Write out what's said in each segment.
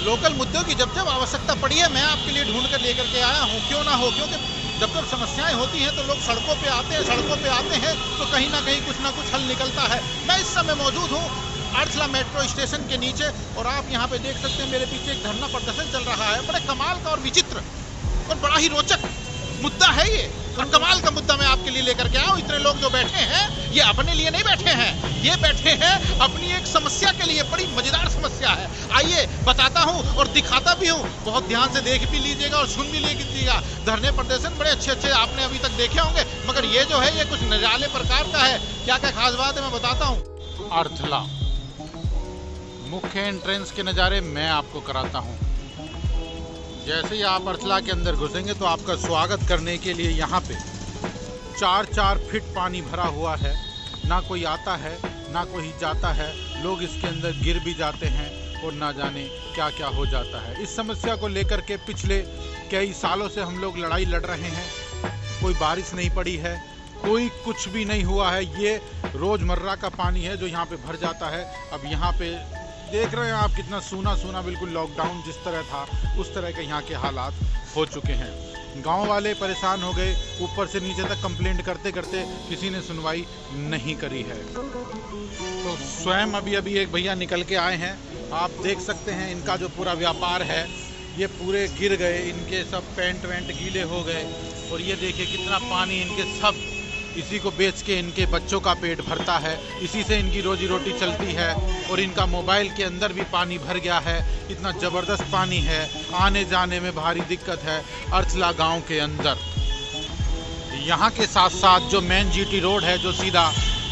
Local मुद्दों की जब जब आवश्यकता पड़ी है, मैं आपके लिए ढूंढ कर लेकर के आया हूँ। क्यों ना हो, क्योंकि जब जब समस्याएं होती हैं तो लोग सड़कों पे आते हैं तो कहीं ना कहीं कुछ ना कुछ हल निकलता है। मैं इस समय मौजूद हूँ अर्थला मेट्रो स्टेशन के नीचे, और आप यहाँ पे देख सकते हैं मेरे पीछे एक धरना प्रदर्शन चल रहा है। बड़े कमाल का और विचित्र और बड़ा ही रोचक मुद्दा है ये, और कमाल का मुद्दा मैं आपके लिए लेकर के आया हूँ। इतने लोग जो बैठे हैं ये अपने लिए नहीं बैठे हैं, ये बैठे हैं अपनी एक समस्या के लिए। बड़ी मजेदार समस्या है, आइए बताता हूँ और दिखाता भी हूँ। बहुत ध्यान से देख भी लीजिएगा और सुन भी लीजिएगा। धरने प्रदर्शन बड़े अच्छे आपने अभी तक देखे होंगे, मगर ये जो है ये कुछ निराले प्रकार का है। क्या क्या खास बात है मैं बताता हूँ। अर्थला मुख्य एंट्रेंस के नज़ारे मैं आपको कराता हूँ। जैसे ही आप अर्थला के अंदर घुसेंगे तो आपका स्वागत करने के लिए यहाँ पे 4-4 फीट पानी भरा हुआ है। ना कोई आता है ना कोई जाता है, लोग इसके अंदर गिर भी जाते हैं और ना जाने क्या क्या हो जाता है। इस समस्या को लेकर के पिछले कई सालों से हम लोग लड़ाई लड़ रहे हैं। कोई बारिश नहीं पड़ी है, कोई कुछ भी नहीं हुआ है। ये रोज़मर्रा का पानी है जो यहाँ पे भर जाता है। अब यहाँ पे देख रहे हैं आप कितना सूना सूना, बिल्कुल लॉकडाउन जिस तरह था उस तरह के यहाँ के हालात हो चुके हैं। गांव वाले परेशान हो गए, ऊपर से नीचे तक कंप्लेंट करते करते किसी ने सुनवाई नहीं करी है। तो स्वयं अभी एक भैया निकल के आए हैं, आप देख सकते हैं इनका जो पूरा व्यापार है ये पूरे गिर गए, इनके सब पैंट वैंट गीले हो गए। और ये देखिए कितना पानी, इनके सब इसी को बेच के इनके बच्चों का पेट भरता है, इसी से इनकी रोजी रोटी चलती है। और इनका मोबाइल के अंदर भी पानी भर गया है, इतना ज़बरदस्त पानी है, आने जाने में भारी दिक्कत है अर्थला गांव के अंदर। यहाँ के साथ साथ जो मेन जीटी रोड है जो सीधा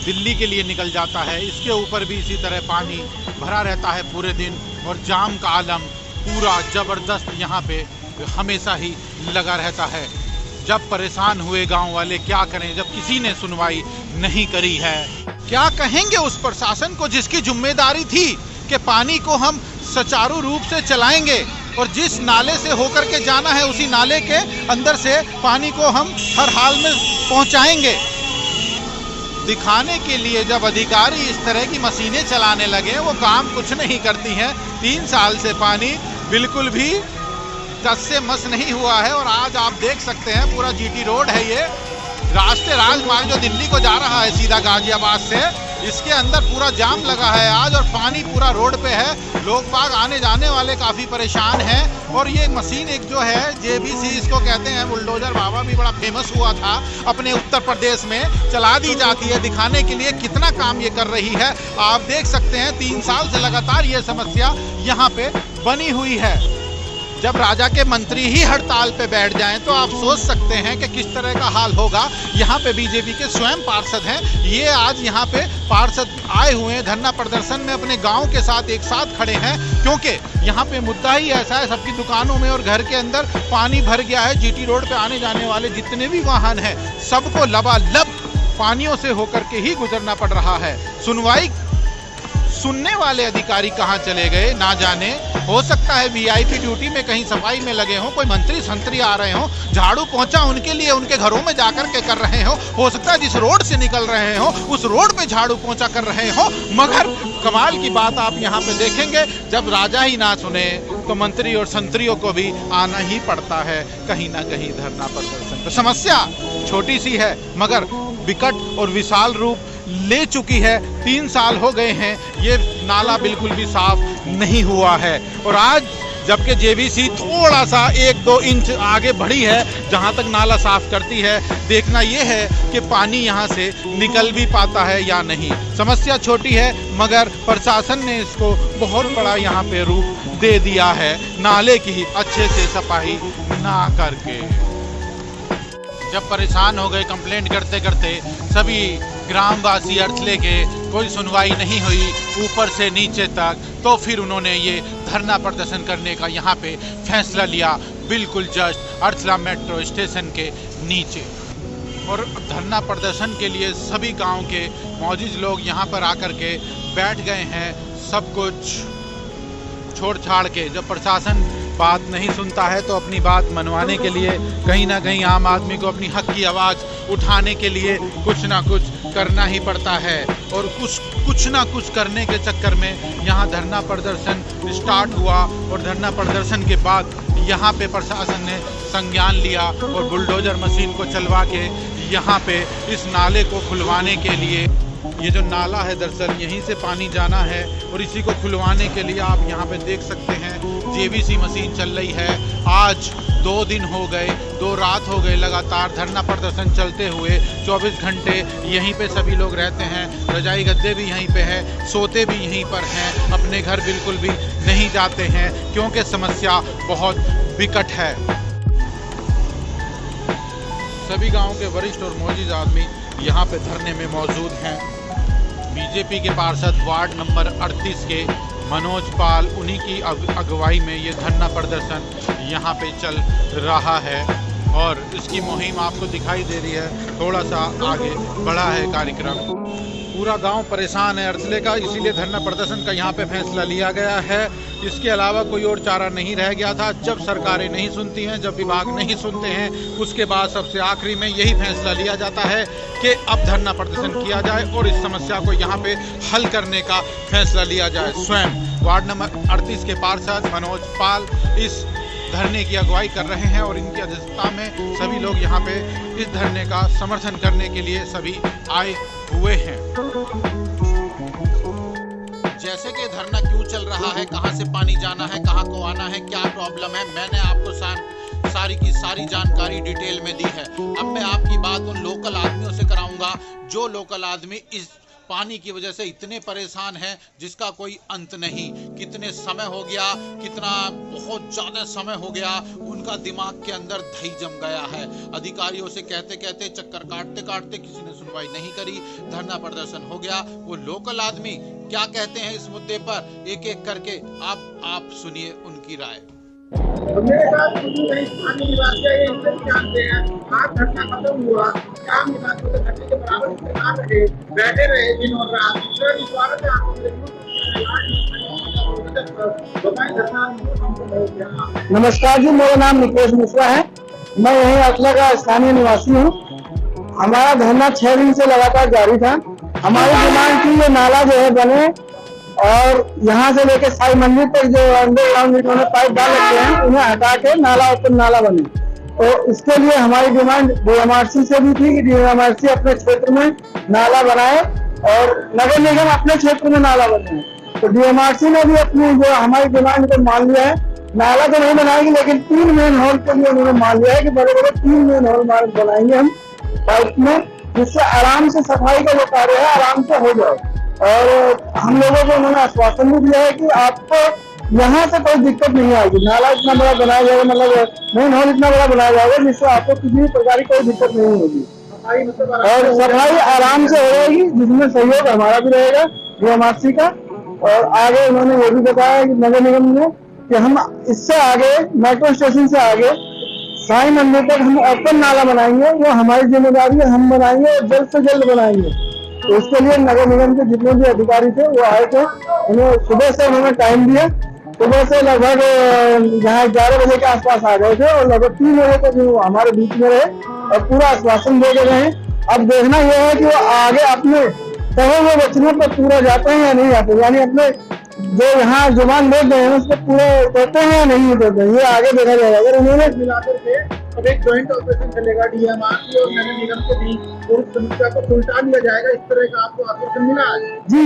दिल्ली के लिए निकल जाता है, इसके ऊपर भी इसी तरह पानी भरा रहता है पूरे दिन। और जाम का आलम पूरा ज़बरदस्त यहाँ पे हमेशा ही लगा रहता है। जब परेशान हुए गांव वाले क्या करें, जब किसी ने सुनवाई नहीं करी है। क्या कहेंगे उस प्रशासन को जिसकी जिम्मेदारी थी कि पानी को हम सुचारू रूप से चलाएंगे और जिस नाले से होकर के जाना है उसी नाले के अंदर से पानी को हम हर हाल में पहुंचाएंगे। दिखाने के लिए जब अधिकारी इस तरह की मशीनें चलाने लगे, वो काम कुछ नहीं करती हैं। 3 साल से पानी बिल्कुल भी टस से मस नहीं हुआ है। और आज आप देख सकते हैं पूरा जीटी रोड है, ये राष्ट्रीय राजमार्ग जो दिल्ली को जा रहा है सीधा गाजियाबाद से, इसके अंदर पूरा जाम लगा है आज और पानी पूरा रोड पे है। लोग बाग आने जाने वाले काफ़ी परेशान हैं। और ये मशीन एक जो है जेबीसी इसको कहते हैं, बुलडोजर बाबा भी बड़ा फेमस हुआ था अपने उत्तर प्रदेश में, चला दी जाती है दिखाने के लिए कितना काम ये कर रही है। आप देख सकते हैं 3 साल से लगातार ये समस्या यहाँ पे बनी हुई है। जब राजा के मंत्री ही हड़ताल पे बैठ जाएं तो आप सोच सकते हैं कि किस तरह का हाल होगा। यहाँ पे बीजेपी के स्वयं पार्षद हैं, ये आज यहाँ पे पार्षद आए हुए हैं धरना प्रदर्शन में, अपने गांव के साथ एक साथ खड़े हैं। क्योंकि यहाँ पे मुद्दा ही ऐसा है, सबकी दुकानों में और घर के अंदर पानी भर गया है। जीटी रोड पे आने जाने वाले जितने भी वाहन हैं सबको लबालब पानियों से होकर के ही गुजरना पड़ रहा है। सुनने वाले अधिकारी कहाँ चले गए ना जाने। हो सकता है वीआईपी ड्यूटी में कहीं सफाई में लगे हों, कोई मंत्री संतरी आ रहे हों, झाड़ू पहुंचा उनके लिए उनके घरों में जाकर के कर रहे हो सकता है जिस रोड से निकल रहे हो उस रोड पे झाड़ू पहुंचा कर रहे हो। मगर कमाल की बात आप यहाँ पे देखेंगे, जब राजा ही ना सुने तो मंत्री और संतरियों को भी आना ही पड़ता है कहीं ना कहीं धरना प्रदर्शन। तो समस्या छोटी सी है मगर विकट और विशाल रूप ले चुकी है। 3 साल हो गए हैं, ये नाला बिल्कुल भी साफ नहीं हुआ है। और आज जबकि जेबीसी थोड़ा सा 1-2 इंच आगे बढ़ी है जहां तक नाला साफ करती है, देखना ये है कि पानी यहां से निकल भी पाता है या नहीं। समस्या छोटी है मगर प्रशासन ने इसको बहुत बड़ा यहां पे रूप दे दिया है, नाले की अच्छे से सफाई ना करके। जब परेशान हो गए कंप्लेंट करते करते सभी ग्रामवासी अर्थले के, कोई सुनवाई नहीं हुई ऊपर से नीचे तक, तो फिर उन्होंने ये धरना प्रदर्शन करने का यहाँ पे फैसला लिया, बिल्कुल जस्ट अर्थला मेट्रो स्टेशन के नीचे। और धरना प्रदर्शन के लिए सभी गांव के मौजूद लोग यहाँ पर आकर के बैठ गए हैं, सब कुछ छोड़ छाड़ के। जब प्रशासन बात नहीं सुनता है तो अपनी बात मनवाने के लिए कहीं ना कहीं आम आदमी को अपनी हक की आवाज़ उठाने के लिए कुछ ना कुछ करना ही पड़ता है। और कुछ ना कुछ करने के चक्कर में यहाँ धरना प्रदर्शन स्टार्ट हुआ और धरना प्रदर्शन के बाद यहाँ पे प्रशासन ने संज्ञान लिया और बुलडोजर मशीन को चलवा के यहाँ पे इस नाले को खुलवाने के लिए, ये जो नाला है दरअसल यहीं से पानी जाना है और इसी को खुलवाने के लिए आप यहाँ पे देख सकते हैं जेवीसी मशीन चल रही है। आज 2 दिन हो गए, 2 रात हो गए लगातार धरना प्रदर्शन चलते हुए। 24 घंटे यहीं पे सभी लोग रहते हैं, रजाई गद्दे भी यहीं पे है, सोते भी यहीं पर हैं, अपने घर बिल्कुल भी नहीं जाते हैं क्योंकि समस्या बहुत विकट है। सभी गाँव के वरिष्ठ और मौजूद आदमी यहाँ पे धरने में मौजूद हैं। बीजेपी के पार्षद वार्ड नंबर 38 के मनोज पाल, उन्हीं की अगुवाई में ये धरना प्रदर्शन यहाँ पे चल रहा है और इसकी मुहिम आपको दिखाई दे रही है। थोड़ा सा आगे बढ़ा है कार्यक्रम। पूरा गांव परेशान है अरसले का, इसीलिए धरना प्रदर्शन का यहाँ पे फैसला लिया गया है। इसके अलावा कोई और चारा नहीं रह गया था। जब सरकारें नहीं सुनती हैं, जब विभाग नहीं सुनते हैं, उसके बाद सबसे आखिरी में यही फैसला लिया जाता है कि अब धरना प्रदर्शन किया जाए और इस समस्या को यहाँ पे हल करने का फैसला लिया जाए। स्वयं वार्ड नंबर 38 के पार्षद मनोज पाल इस धरने की अगुवाई कर रहे हैं और इनकी अध्यक्षता में सभी लोग यहाँ पे इस धरने का समर्थन करने के लिए सभी आए हुए हैं। जैसे कि धरना क्यों चल रहा है, कहां से पानी जाना है, कहां को आना है, क्या प्रॉब्लम है, मैंने आपको सारी की सारी जानकारी डिटेल में दी है। अब मैं आपकी बात उन लोकल आदमियों से कराऊंगा जो लोकल आदमी इस पानी की वजह से इतने परेशान हैं जिसका कोई अंत नहीं। कितने समय हो गया, कितना बहुत ज़्यादा समय हो गया, उनका दिमाग के अंदर दही जम गया है। अधिकारियों से कहते कहते, चक्कर काटते काटते किसी ने सुनवाई नहीं करी, धरना प्रदर्शन हो गया। वो लोकल आदमी क्या कहते हैं इस मुद्दे पर, एक एक करके आप सुनिए उनकी राय। मेरे साथ स्थानीय निवासी है, इनसे जानते हैं। आज घटना खत्म हुआ, क्या निवासियों के घटने के बराबर इंतजार रहे, बैठे रहे दिन और रात। इस बारे में आपको नमस्कार जी, मेरा नाम निकेश मिश्रा है। मैं यही अरसला का स्थानीय निवासी हूँ। हमारा धरना 6 दिन से लगातार जारी था। हमारी डिमांड थी ये नाला जो है बने और यहाँ से लेके साई मंदिर तक जो अंडरग्राउंड इन्होंने पाइप डाल रखे हैं उन्हें हटा के नाला ओपन नाला बने। तो इसके लिए हमारी डिमांड डीएमआरसी से भी थी कि डीएमआरसी अपने क्षेत्र में नाला बनाए और नगर निगम अपने क्षेत्र में नाला बनाए। तो डीएमआरसी ने भी अपनी जो हमारी डिमांड को मान लिया है। नाला तो नहीं बनाएगी लेकिन 3 मेन होल के लिए उन्होंने मान लिया है कि बड़े बड़े 3 मेन होल बनाएंगे हम पाइप में, जिससे आराम से सफाई का जो कार्य है आराम से हो जाए। और हम लोगों को उन्होंने आश्वासन भी दिया है कि आपको यहाँ से कोई दिक्कत नहीं आएगी। नाला इतना बड़ा बनाया जाएगा, मतलब मेन हॉल इतना बड़ा बनाया जाएगा जिससे आपको किसी भी प्रकार की कोई दिक्कत नहीं होगी और सफाई आराम से हो जाएगी, जिसमें सहयोग हमारा भी रहेगा डीएमआरसी का। और आगे उन्होंने ये भी बताया कि नगर निगम ने कि हम इससे आगे मेट्रो स्टेशन से आगे साई मंदिर तक हम ओपन नाला बनाएंगे, वो हमारी जिम्मेदारी है, हम बनाएंगे और जल्द से जल्द बनाएंगे। तो उसके लिए नगर निगम के जितने भी अधिकारी थे वो आए थे, उन्हें सुबह से उन्होंने टाइम दिया। सुबह से लगभग यहाँ 11 बजे के आसपास आ गए थे और लगभग 3 बजे तक वो हमारे बीच में रहे और पूरा आश्वासन दे गए हैं। अब देखना यह है कि वो आगे अपने कहे हुए वचनों पर पूरा जाते हैं या नहीं जाते, यानी अपने जो यहाँ जुबान दे गए हैं उसको पूरे करते हैं या नहीं करते हैं, ये आगे देखा जाएगा। अगर उन्होंने मिलाकर के अब एक जॉइंट ऑपरेशन चलेगा डीएमआरसी और नगर निगम के बीच और समस्या को सुलझा लिया जाएगा, इस तरह का आपको आश्वासन मिला है? जी,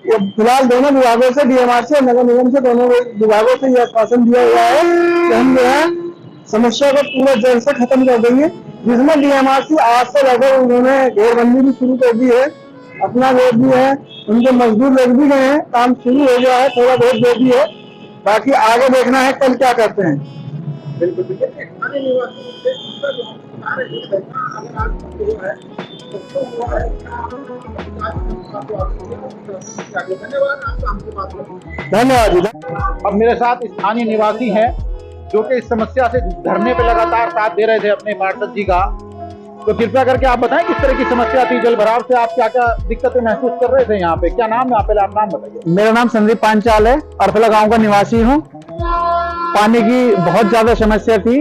ये फिलहाल दोनों विभागों से, डीएमआरसी और नगर निगम से, दोनों विभागों से ये आश्वासन दिया गया है कि हम जो है समस्या को पूरा जड़ से खत्म कर देंगे। जिसमें डीएमआरसी आज से लगभग उन्होंने घेरबंदी भी शुरू कर दी है, अपना लोग भी है, उनके मजदूर लोग भी गए हैं, काम शुरू हो गया है, थोड़ा बहुत जो भी है, बाकी आगे देखना है कल क्या करते हैं। बिल्कुल स्थानीय निवासी धन्यवाद। अब मेरे साथ स्थानीय निवासी हैं जो कि इस समस्या से धरने पे लगातार साथ दे रहे थे अपने पार्षद जी का। तो कृपया करके आप बताएं किस तरह की समस्या थी, जल भराव से आप क्या क्या दिक्कतें महसूस कर रहे थे यहाँ पे? क्या नाम है? पहले आप नाम बताइए। मेरा नाम संदीप पांचाल है, अरफला गांव का निवासी हूँ। पानी की बहुत ज्यादा समस्या थी।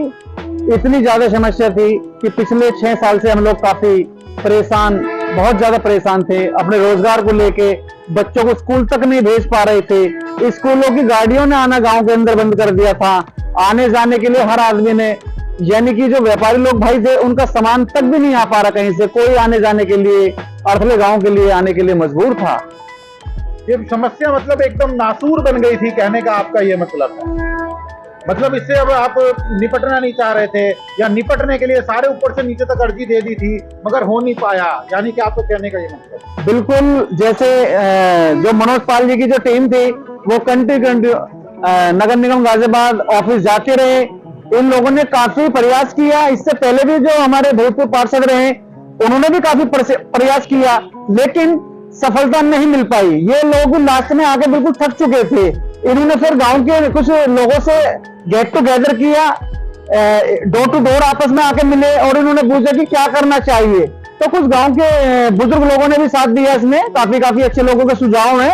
इतनी ज्यादा समस्या थी कि पिछले 6 साल से हम लोग काफी परेशान, बहुत ज्यादा परेशान थे। अपने रोजगार को लेके बच्चों को स्कूल तक नहीं भेज पा रहे थे। स्कूलों की गाड़ियों ने आना गांव के अंदर बंद कर दिया था। आने जाने के लिए हर आदमी ने, यानी कि जो व्यापारी लोग भाई थे, उनका सामान तक भी नहीं आ पा रहा कहीं से। कोई आने जाने के लिए, अर्थले गांव के लिए आने के लिए मजबूर था। ये समस्या मतलब एकदम नासूर बन गई थी, कहने का आपका ये मतलब है? मतलब इससे अब आप निपटना नहीं चाह रहे थे, या निपटने के लिए सारे ऊपर से नीचे तक अर्जी दे दी थी मगर हो नहीं पाया, यानी कि आपको कहने का ये मतलब? बिल्कुल, जैसे जो मनोज पाल जी की जो टीम थी वो कंटिन्यू नगर निगम गाजियाबाद ऑफिस जाते रहे। इन लोगों ने काफी प्रयास किया। इससे पहले भी जो हमारे भूतपूर्व पार्षद रहे उन्होंने भी काफी प्रयास किया, लेकिन सफलता नहीं मिल पाई। ये लोग लास्ट में आके बिल्कुल थक चुके थे। इन्होंने फिर गांव के कुछ लोगों से गेट टुगेदर किया, डोर टू डोर आपस में आके मिले और इन्होंने पूछा कि क्या करना चाहिए। तो कुछ गांव के बुजुर्ग लोगों ने भी साथ दिया इसमें। काफी अच्छे लोगों के सुझाव है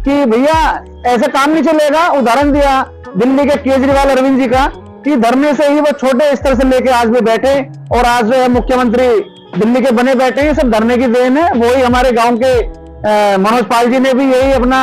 कि भैया ऐसे काम नहीं चलेगा। उदाहरण दिया दिल्ली के केजरीवाल अरविंद जी का, कि धरने से ही वो छोटे स्तर से लेके आज भी बैठे और आज जो है मुख्यमंत्री दिल्ली के बने बैठे हैं। सब धरने की देन है। वही हमारे गांव के मनोज पाल जी ने भी यही अपना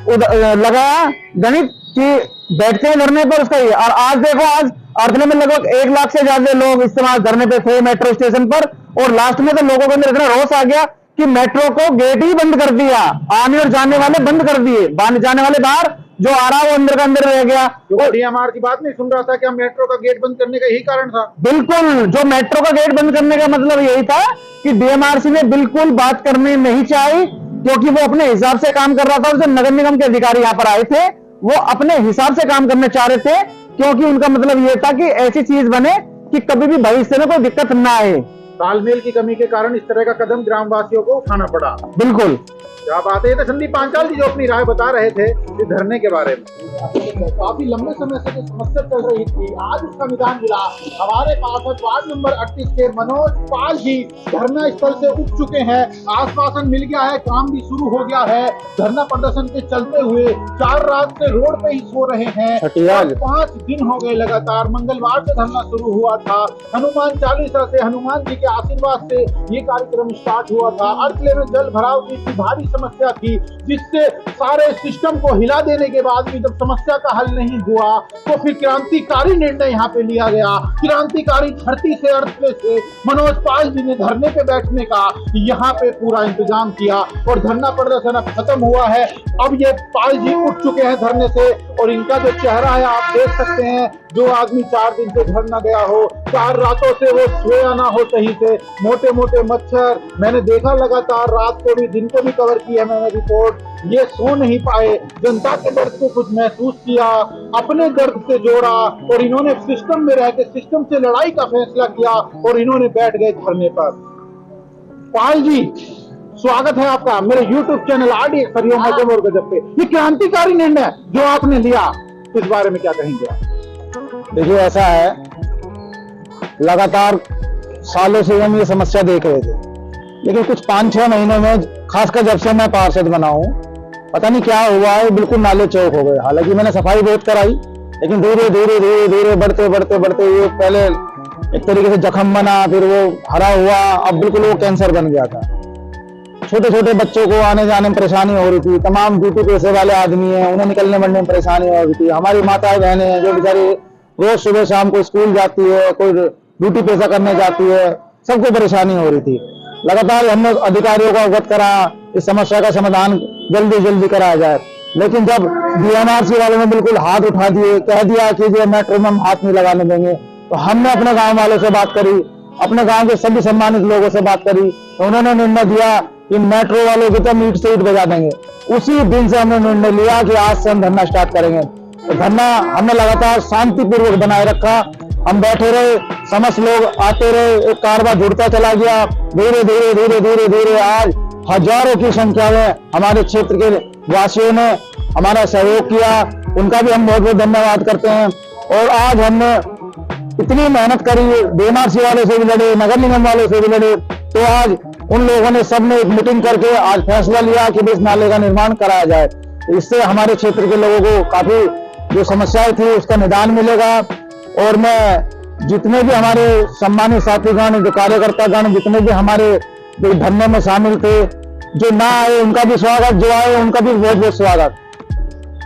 लगाया गणित कि बैठते हैं धरने पर उसका ही। और आज देखो, आज अर्थले में लगभग 1 लाख से ज्यादा लोग इस्तेमाल धरने पे थे मेट्रो स्टेशन पर। और लास्ट में तो लोगों के अंदर इतना रोष आ गया कि मेट्रो को गेट ही बंद कर दिया, आने और जाने वाले बंद कर दिए, जाने वाले बाहर, जो आ रहा वो अंदर का अंदर रह गया। डीएमआर की बात नहीं सुन रहा था कि मेट्रो का गेट बंद करने का यही कारण था? बिल्कुल, जो मेट्रो का गेट बंद करने का मतलब यही था कि डीएमआरसी ने बिल्कुल बात करनी नहीं चाहिए, क्योंकि वो अपने हिसाब से काम कर रहा था। और जो नगर निगम के अधिकारी यहाँ पर आए थे वो अपने हिसाब से काम करना चाह रहे थे, क्योंकि उनका मतलब ये था कि ऐसी चीज बने कि कभी भी भविष्य में कोई दिक्कत ना आए। तालमेल की कमी के कारण इस तरह का कदम ग्रामवासियों को उठाना पड़ा। बिल्कुल, क्या बात है। ये तो संदीप पांचाल जी जो अपनी राय बता रहे थे इस धरने के बारे में। काफी लंबे समय से जो समस्या चल रही थी, आज उसका निदान मिला। हमारे पार्षद वार्ड नंबर 38 के मनोज पाल जी धरना स्थल से उठ चुके हैं। आश्वासन मिल गया है, काम भी शुरू हो गया है। धरना प्रदर्शन के चलते हुए 4 रात से रोड पे ही सो रहे हैं। 5 दिन हो गए लगातार। मंगलवार से धरना शुरू हुआ था। हनुमान चालीसा से, हनुमान जी के आशीर्वाद से ये कार्यक्रम स्टार्ट हुआ था। अर्थले में जल भराव की भारी समस्या थी, जिससे सारे सिस्टम को हिला देने के बाद भी जब समस्या का हल नहीं हुआ तो फिर क्रांतिकारी निर्णय यहाँ पे लिया गया। क्रांतिकारी धरती से, अर्थले से मनोज पाल जी ने धरने पे बैठने का यहाँ पे पूरा इंतजाम किया और धरना प्रदर्शन अब खत्म हुआ है। अब ये पाल जी उठ चुके हैं धरने से और इनका जो चेहरा है आप देख सकते हैं। जो आदमी 4 दिन से घर न गया हो, 4 रातों से वो सोया ना हो सही से, मोटे मोटे मच्छर मैंने देखा लगातार, रात को भी दिन को भी कवर किया मैंने रिपोर्ट। ये सो नहीं पाए, जनता के दर्द को कुछ महसूस किया, अपने दर्द से जोड़ा और इन्होंने सिस्टम में रह के सिस्टम से लड़ाई का फैसला किया और इन्होंने बैठ गए धरने पर। पाल जी, स्वागत है आपका मेरे YouTube चैनल RDX हरिओम गजब और गजब पे। ये क्रांतिकारी निर्णय जो आपने लिया, इस बारे में क्या कहेंगे? देखिए ऐसा है, लगातार सालों से हम ये समस्या देख रहे थे, लेकिन कुछ 5-6 महीनों में, खासकर जब से मैं पार्षद बना हूँ, पता नहीं क्या हुआ है, बिल्कुल नाले चौक हो गए। हालांकि मैंने सफाई बहुत कराई, लेकिन धीरे धीरे बढ़ते ये पहले एक तरीके से जख्म बना, फिर वो हरा हुआ, अब बिल्कुल वो कैंसर बन गया था। छोटे छोटे बच्चों को आने जाने में परेशानी हो रही थी। तमाम ड्यूटी पैसे वाले आदमी हैं, उन्हें निकलने बढ़ने में परेशानी हो रही थी। हमारी माताएं बहनें हैं जो बेचारी रोज सुबह शाम को स्कूल जाती है, कोई ड्यूटी पैसा करने जाती है, सबको परेशानी हो रही थी। लगातार हमने अधिकारियों को अवगत करा, इस समस्या का समाधान जल्दी कराया जाए। लेकिन जब डीएमआरसी वालों ने बिल्कुल हाथ उठा दिए, कह दिया कि जो मेट्रो में हम हाथ नहीं लगाने देंगे, तो हमने अपने गांव वालों से बात करी, अपने गांव के सभी सम्मानित लोगों से बात करी, तो उन्होंने निर्णय दिया कि मेट्रो वालों की तो मीट से ईट बजा देंगे। उसी दिन से हमने निर्णय लिया कि आज से हम धरना स्टार्ट करेंगे। तो धरना हमने लगातार शांतिपूर्वक बनाए रखा। हम बैठे रहे, समस्त लोग आते रहे, एक कारवा जुड़ता चला गया। धीरे आज हजारों की संख्या में हमारे क्षेत्र के वासियों ने हमारा सहयोग किया, उनका भी हम बहुत बहुत धन्यवाद करते हैं। और आज हमने इतनी मेहनत करी, डीएमआरसी वालों से भी लड़े, नगर निगम वालों से भी लड़े, तो आज उन लोगों ने सबने एक मीटिंग करके आज फैसला लिया कि इस नाले का निर्माण कराया जाए। इससे हमारे क्षेत्र के लोगों को काफी जो समस्याएं थी उसका निदान मिलेगा। और मैं जितने भी हमारे सम्मानित साथीगण, जो कार्यकर्तागण, जितने भी हमारे धरने में शामिल थे, जो ना आए उनका भी स्वागत, जो आए उनका भी बहुत बहुत स्वागत।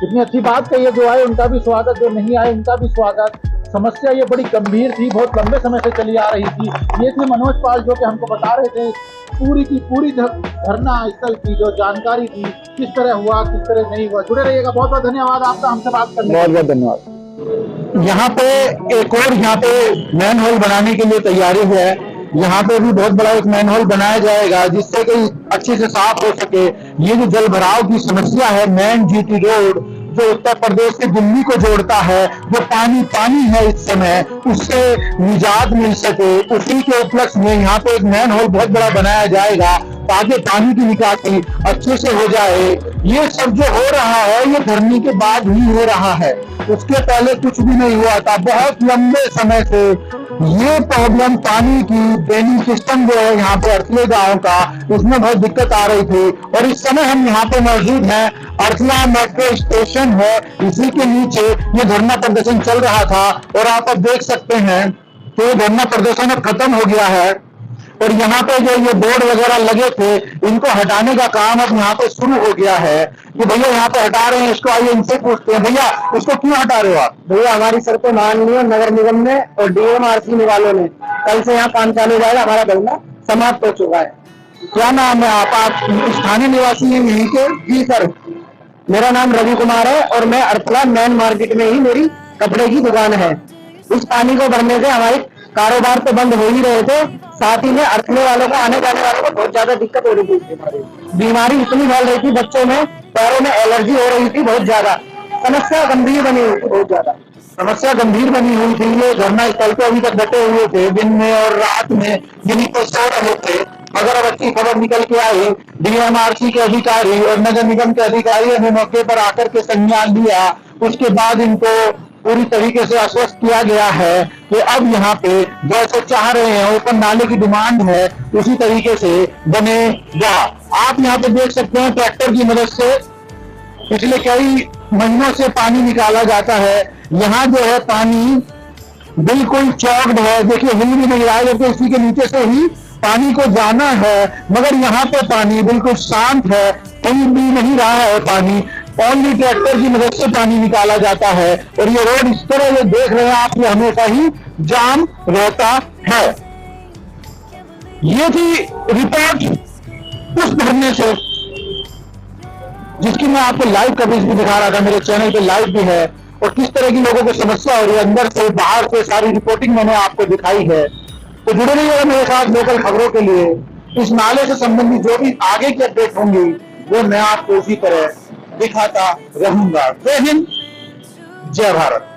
इतनी अच्छी बात कही है, जो आए उनका भी स्वागत, जो नहीं आए उनका भी स्वागत। समस्या ये बड़ी गंभीर थी, बहुत लंबे समय से चली आ रही थी। ये थे मनोज पाल जो कि हमको बता रहे थे पूरी की पूरी धरना स्थल की जो जानकारी थी, किस तरह हुआ, किस तरह नहीं हुआ। जुड़े रहिएगा। बहुत बहुत धन्यवाद आपका हमसे बात करने। बहुत बहुत धन्यवाद। यहाँ पे एक और यहाँ पे मैन होल बनाने के लिए तैयारी है। यहाँ पे भी बहुत बड़ा एक मैन होल बनाया जाएगा जिससे कि अच्छे से साफ हो सके। ये जो जल भराव की समस्या है, मेन जीटी रोड जो उत्तर प्रदेश से दिल्ली को जोड़ता है, जो पानी है इस समय, उससे निजात मिल सके, उसी के उपलक्ष्य में यहाँ पे एक मैन होल बहुत बड़ा बनाया जाएगा ताकि पानी की निकासी अच्छे से हो जाए। ये सब जो हो रहा है ये धरने के बाद ही हो रहा है, उसके पहले कुछ भी नहीं हुआ था। बहुत लंबे समय से ये प्रॉब्लम पानी की ड्रेनिंग सिस्टम जो है यहाँ पे अरसले गांव का, उसमें बहुत दिक्कत आ रही थी। और इस समय हम यहाँ पे मौजूद हैं, अरसला मेट्रो स्टेशन है, इसी के नीचे ये धरना प्रदर्शन चल रहा था। और आप अब देख सकते हैं तो ये धरना प्रदर्शन अब खत्म हो गया है। और यहाँ पे जो ये बोर्ड वगैरह लगे थे, इनको हटाने का काम अब यहाँ पे शुरू हो गया है कि भैया यहाँ पे हटा रहे हैं इसको। आइए इनसे पूछते हैं, भैया इसको क्यों हटा रहे हो आप? भैया हमारी शर्तें मान ली है नगर निगम ने और डीएमआरसी वालों ने। कल से यहाँ काम चालू हो जाएगा, हमारा धरना समाप्त हो चुका है। क्या नाम है आप स्थानीय निवासी हैं यहीं के? जी सर, मेरा नाम रवि कुमार है और मैं अरसला मेन मार्केट में ही मेरी कपड़े की दुकान है। इस पानी को भरने से हमारे कारोबार तो बंद हो ही रहे थे, साथ ही में अरसले वालों को, आने जाने वालों को बहुत ज्यादा दिक्कत हो रही थी। बीमारी इतनी फैल रही थी, बच्चों में पैरों में एलर्जी हो रही थी, बहुत ज्यादा समस्या गंभीर बनी हुई थी, बहुत ज्यादा समस्या गंभीर बनी हुई थी। ये धरना स्थल पे अभी तक डटे हुए थे, दिन में और रात में जिन्हीं को सो रहे थे। अगर अब अच्छी खबर निकल के आई, डीएमआरसी के अधिकारी और नगर निगम के अधिकारियों ने मौके पर आकर के संज्ञान लिया, उसके बाद इनको पूरी तरीके से आश्वस्त किया गया है कि अब यहाँ पे जैसे चाह रहे हैं, ओपन नाले की डिमांड है, उसी तरीके से बनेगा। आप यहाँ पे देख सकते हैं ट्रैक्टर की मदद से पिछले कई महीनों से पानी निकाला जाता है। यहाँ जो है पानी बिल्कुल चौकड है, देखिए हिल भी नहीं रहा है, जबकि इसी के नीचे से ही पानी को जाना है। मगर यहाँ पे पानी बिल्कुल शांत है, हिल भी नहीं रहा है पानी। ओनली ट्रैक्टर की मदद से पानी निकाला जाता है। और ये रोड इस तरह ये देख रहे हैं आप, ये हमेशा ही जाम रहता है। ये थी रिपोर्ट उस धरने से जिसकी मैं आपको लाइव कवरेज भी दिखा रहा था, मेरे चैनल पे लाइव भी है। और किस तरह की लोगों को समस्या हो रही है, अंदर से बाहर से सारी रिपोर्टिंग मैंने आपको दिखाई है। तो जुड़े रहिएगा मेरे साथ लोकल खबरों के लिए। इस नाले से संबंधित जो भी आगे की अपडेट होंगी वो मैं आपको उसी तरह दिखाता रहूंगा। जय हिंद, जय भारत।